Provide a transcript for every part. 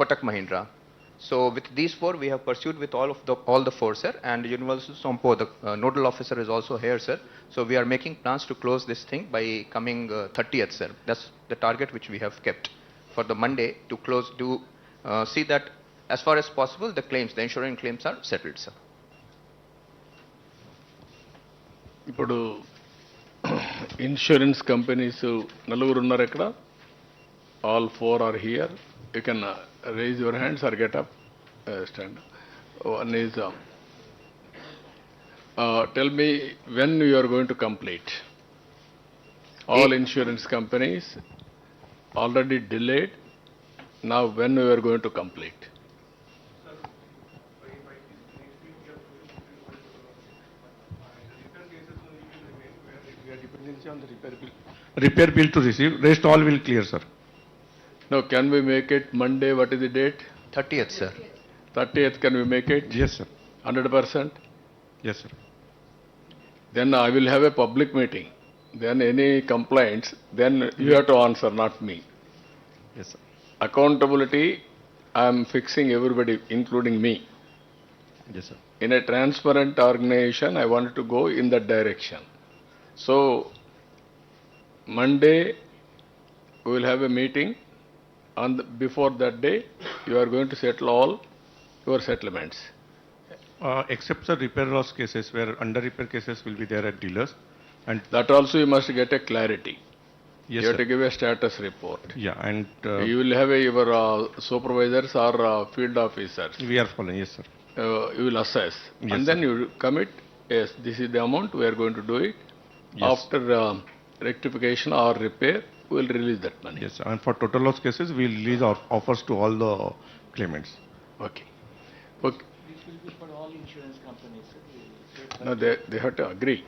Kotak Mahindra. So with these four, we have pursued with all the four, sir. And Universal Sompo, the nodal officer, is also here, sir. So we are making plans to close this thing by coming 30th, sir. That's the target which we have kept for the Monday to close. To see that as far as possible, the claims, the insurance claims are settled, sir. ఇప్పుడు insurance companies నలుగురు ఉన్నారు ఇక్కడ. All four are here. You can raise your hands or get up stand. One is tell me when you are going to complete. All insurance companies already delayed. Now when you are going to complete. On the repair bill to receive, rest all will clear, sir. Now, can we make it Monday? What is the date? 30th, sir. 30th, can we make it? Yes, sir. 100%? Yes, sir. Then I will have a public meeting. Then any complaints, then you have to answer, not me. Yes, sir. Accountability, I am fixing everybody, including me. Yes, sir. In a transparent organization, I want to go in that direction. So, Monday, we will have a meeting. Before that day, you are going to settle all your settlements. Except the repair loss cases where under repair cases will be there at dealers. And That also you must get a clarity. yes, You have sir. to give a status report. Yeah, and You will have your supervisors or field officers. we are following. Yes, sir. You will assess. Yes, And then you commit, yes, this is the amount, we are going to do it. Yes. After rectification or repair, we will release that money. Yes, sir. And for total loss cases, we will release our offers to all the claimants. Okay. Okay. This will be for all insurance companies. Now they have to agree.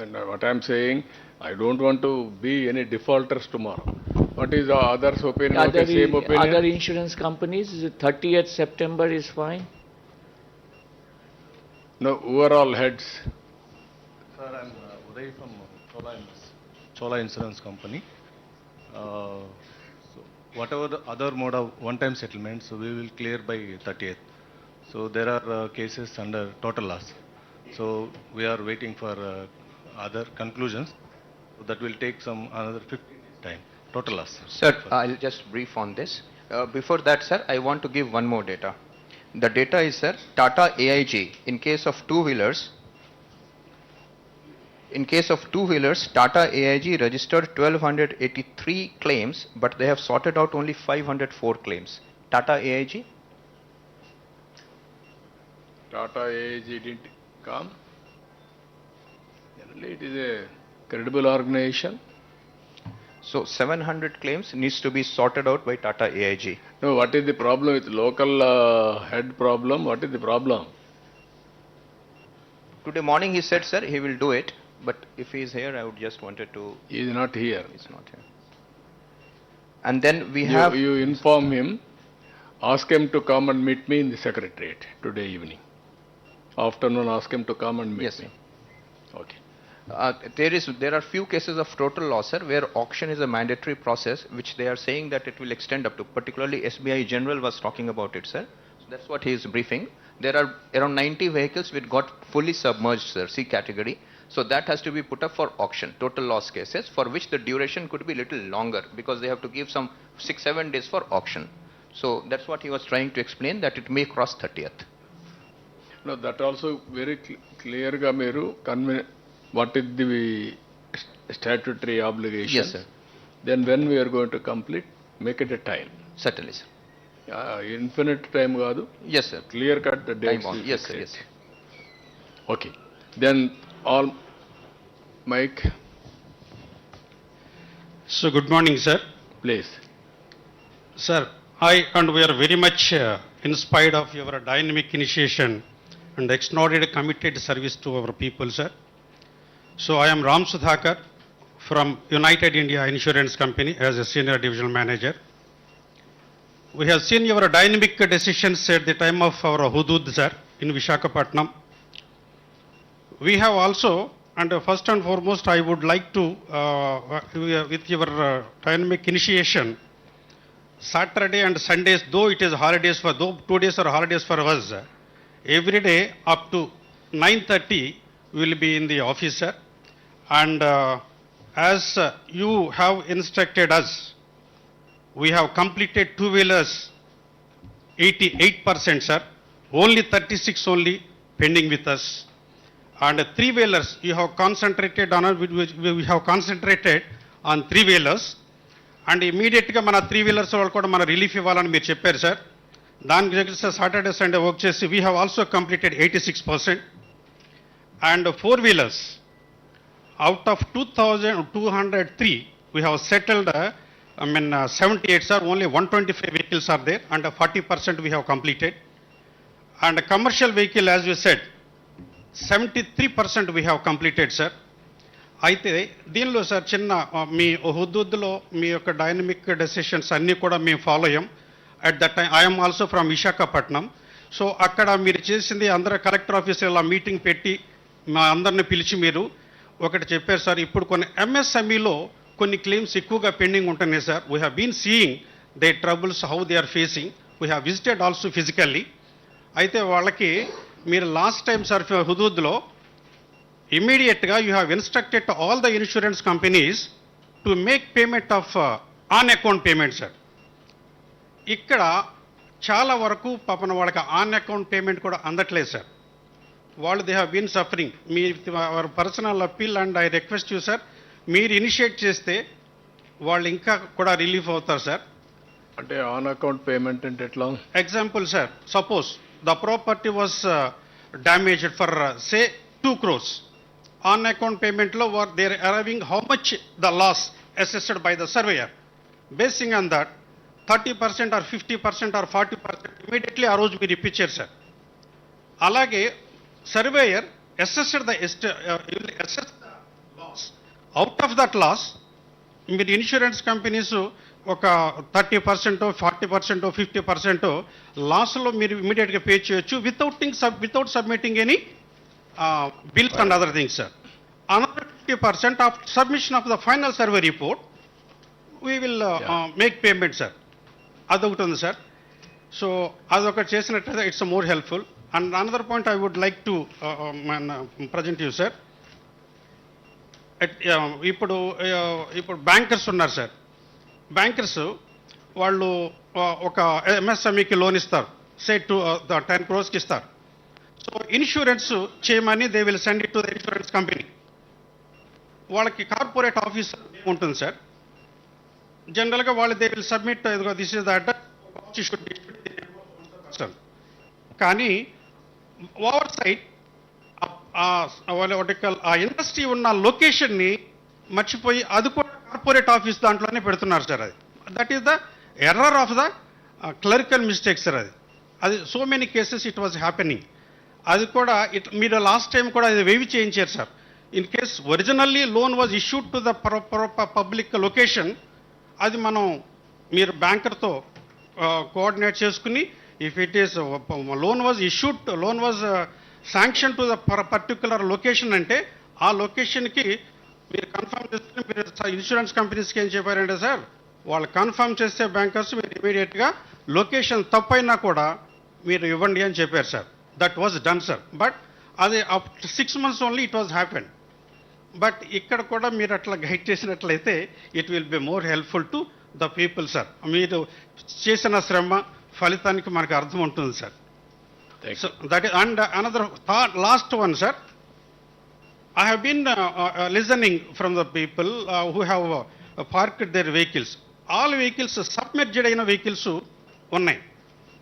And what I am saying, I don't want to be any defaulters tomorrow. What is the others' opinion? Okay, same opinion? Other insurance companies, 30th September is fine. No, overall heads. Sir, I'm Uday from Chola Insurance Company. So whatever the other mode of one-time settlements, we will clear by 30th. So there are cases under total loss. So we are waiting for other conclusions. So that will take some another 15 days time. Total loss. Sir, I'll just brief on this. Before that, sir, I want to give one more data. The data is, sir, Tata AIG, in case of two-wheelers, Tata AIG registered 1,283 claims, but they have sorted out only 504 claims. Tata AIG? Tata AIG didn't come. Generally, it is a credible organization. So 700 claims needs to be sorted out by Tata AIG. No, what is the problem with local head problem? What is the problem? Today morning he said, sir, he will do it, but if he is here, I would just wanted to, He is not here. he's not here. And then we have, You inform him, ask him to come and meet me in the secretariat today evening. Afternoon, ask him to come and meet yes, me. sir. Okay. There are few cases of total loss, sir, where auction is a mandatory process, which they are saying that it will extend up to. Particularly SBI General was talking about it, sir. So that's what he is briefing. There are around 90 vehicles which got fully submerged, sir, C category. So that has to be put up for auction, total loss cases, for which the duration could be little longer because they have to give some 6-7 days for auction. So that's what he was trying to explain, that it may cross 30th. No, that also very clear ga meru what is the statutory obligation. Yes, sir. Then when we are going to complete, make it a time. Certainly, sir. Infinite time kaadu. Yes, sir. Clear cut the dates. Time bound. will Yes, fix sir. it. Yes. Okay. Then all, Mike, So good morning, sir. please. Sir, and we are very much inspired of your dynamic initiation and extraordinary committed service to our people, sir. So I am Ram Sudhakar from United India Insurance Company as a senior divisional manager. We have seen your dynamic decisions at the time of our Hudud, sir, in Visakhapatnam. We have also, and first and foremost, I would like to, with your dynamic initiation, Saturday and Sundays, though it is holidays for, though 2 days are holidays for us, every day up to 9:30 we will be in the office, sir. And as you have instructed us, we have completed two-wheelers 88%, sir. Only 36 only pending with us. And three-wheelers, you have concentrated on, we have concentrated on three-wheelers. And immediately మన three-wheelers వాళ్ళు కూడా మన relief ఇవ్వాలని మీరు చెప్పారు sir. దానికి దగ్గర Saturday Sunday work చేసి we have also completed 86%. And four-wheelers, out of 2,203, we have settled, 78, sir. Only 125 vehicles are there, and 40% we have completed. And commercial vehicle, as you said, 73% we have completed, sir. అయితే దీనిలో sir చిన్న మీ హుద్దుద్దులో మీ యొక్క dynamic decisions అన్నీ కూడా మేము follow అయ్యాం. At that time I'm also from Visakhapatnam. So అక్కడ మీరు చేసింది అందరూ కలెక్టర్ ఆఫీసులో ఇలా మీటింగ్ పెట్టి మా అందరిని పిలిచి మీరు ఒకటి చెప్పారు సార్. ఇప్పుడు కొన్ని ఎంఎస్ఎంఈలో కొన్ని క్లెయిమ్స్ ఎక్కువగా పెండింగ్ ఉంటున్నాయి sir. We have been seeing they troubles how they are facing. We have visited also physically. అయితే వాళ్ళకి మీరు లాస్ట్ టైం సార్ హుదూద్లో ఇమ్మీడియట్గా you have instructed to all the insurance companies to make payment of on account payment sir. ఇక్కడ చాలా వరకు పాపన వాళ్ళకి ఆన్ అకౌంట్ పేమెంట్ కూడా అందట్లేదు సార్. వాళ్ళు దే హ్యావ్ బీన్ సఫరింగ్. మీ personal appeal and I request you sir, మీరు ఇనిషియేట్ చేస్తే వాళ్ళు ఇంకా కూడా రిలీఫ్ అవుతారు సార్. అంటే ఆన్ అకౌంట్ పేమెంట్ అంటే ఎట్లా? Example sir, suppose the property was damaged for say 2 crores. On account పేమెంట్లో they are arriving how much the loss assessed by the surveyor. Basing on that 30% or 50% or 40% immediately ఆ రోజు మీరు ఇప్పించారు sir. అలాగే surveyor assessed the assess the loss. Out of that loss మీరు insurance companies ఒక 30%, 40%, 50% లాస్లో మీరు ఇమీడియట్గా పే చేయొచ్చు without submitting any bills and other things sir. Another 50% of submission of the final survey report we will make payment sir. అదొకటి ఉంది sir. So అదొకటి చేసినట్లయితే it's more helpful. And another point I would like to present you sir. ఇప్పుడు bankers ఉన్నారు sir. Bankers వాళ్ళు ఒక ఎంఎస్ఎంఈకి loan ఇస్తారు, సే 10 crores ఇస్తారు. సో ఇన్సూరెన్స్ చేయమని they will send it to the insurance company. వాళ్ళకి కార్పొరేట్ ఆఫీస్ ఉంటుంది సార్. జనరల్గా వాళ్ళు they will submit this is the address. కానీ ఓవర్ సైడ్ ఆ ఇండస్ట్రీ ఉన్న లొకేషన్ని మర్చిపోయి అది కూడా కార్పొరేట్ ఆఫీస్ దాంట్లోనే పెడుతున్నారు సార్. అది that is the error of the clerical mistake sir. అది so many cases it was happening. అది కూడా మీరు లాస్ట్ టైం కూడా అది వేవి చేయించారు sir. In case originally loan was issued to the public location, అది మనం మీరు బ్యాంకర్తో కోఆర్డినేట్ చేసుకుని if it is loan was sanction to the particular location అంటే ఆ లొకేషన్కి మీరు కన్ఫర్మ్ చేసుకుని మీరు ఇన్సూరెన్స్ కంపెనీస్కి ఏం చెప్పారంటే సార్, వాళ్ళు కన్ఫర్మ్ చేస్తే బ్యాంకర్స్ మీరు ఇమీడియట్గా లొకేషన్ తప్పైనా కూడా మీరు ఇవ్వండి అని చెప్పారు sir. That was done sir. But అది 6 months only it was happen. But ఇక్కడ కూడా మీరు అట్లా గైడ్ చేసినట్లయితే it will be more helpful to the people sir. మీరు చేసిన శ్రమ ఫలితానికి మనకు అర్థం ఉంటుంది sir. So that is. And another last one sir, I have been listening from the people who have parked their vehicles. All vehicles submerged అయిన vehicles ఉన్నాయి.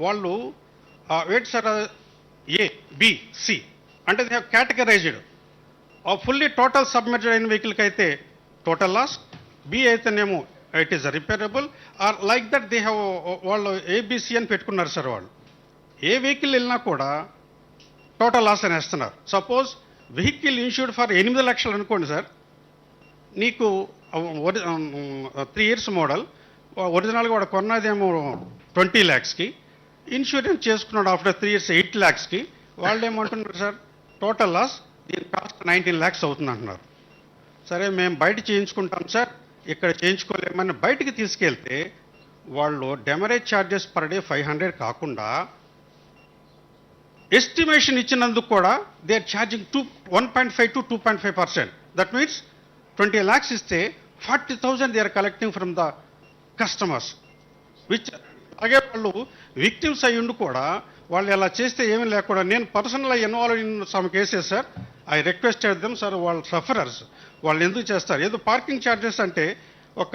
వాళ్ళు wait sir A, B, C అంటే they have categorized. Fully total submerged అయిన వెహికల్కి అయితే total loss, B అయితేనేమో it is repairable or like that they have వాళ్ళు ABC అని పెట్టుకున్నారు సార్. వాళ్ళు ఏ వెహికల్ వెళ్ళినా కూడా టోటల్ లాస్ అని వేస్తున్నారు. సపోజ్ వెహికల్ ఇన్సూర్డ్ ఫర్ 8 లక్షలు అనుకోండి సార్, నీకు 3 years మోడల్ ఒరిజినల్గా వాడు కొన్నదేమో 20 lakhsకి, ఇన్సూరెన్స్ చేసుకున్నాడు ఆఫ్టర్ 3 years 8 lakhsకి. వాళ్ళు ఏమంటున్నారు సార్, టోటల్ లాస్ దీని కాస్ట్ 19 lakhs అవుతుంది అంటున్నారు. సరే మేము బయట చేయించుకుంటాం సార్, ఇక్కడ చేయించుకోలేమని బయటికి తీసుకెళ్తే వాళ్ళు డెమరేజ్ ఛార్జెస్ పర్ డే 500 కాకుండా ఎస్టిమేషన్ ఇచ్చినందుకు కూడా they are charging 1.5 to 2.5%. That means 20 lakhs ఇస్తే 40,000 they are collecting from the customers, which అలాగే వాళ్ళు విక్టిమ్స్ అయ్యి ఉండి కూడా వాళ్ళు ఇలా చేస్తే ఏమీ లేకుండా, నేను పర్సనల్గా involve in some cases sir, I requested them sir, వాళ్ళు సఫరర్స్, వాళ్ళు ఎందుకు చేస్తారు, ఏదో పార్కింగ్ ఛార్జెస్ అంటే ఒక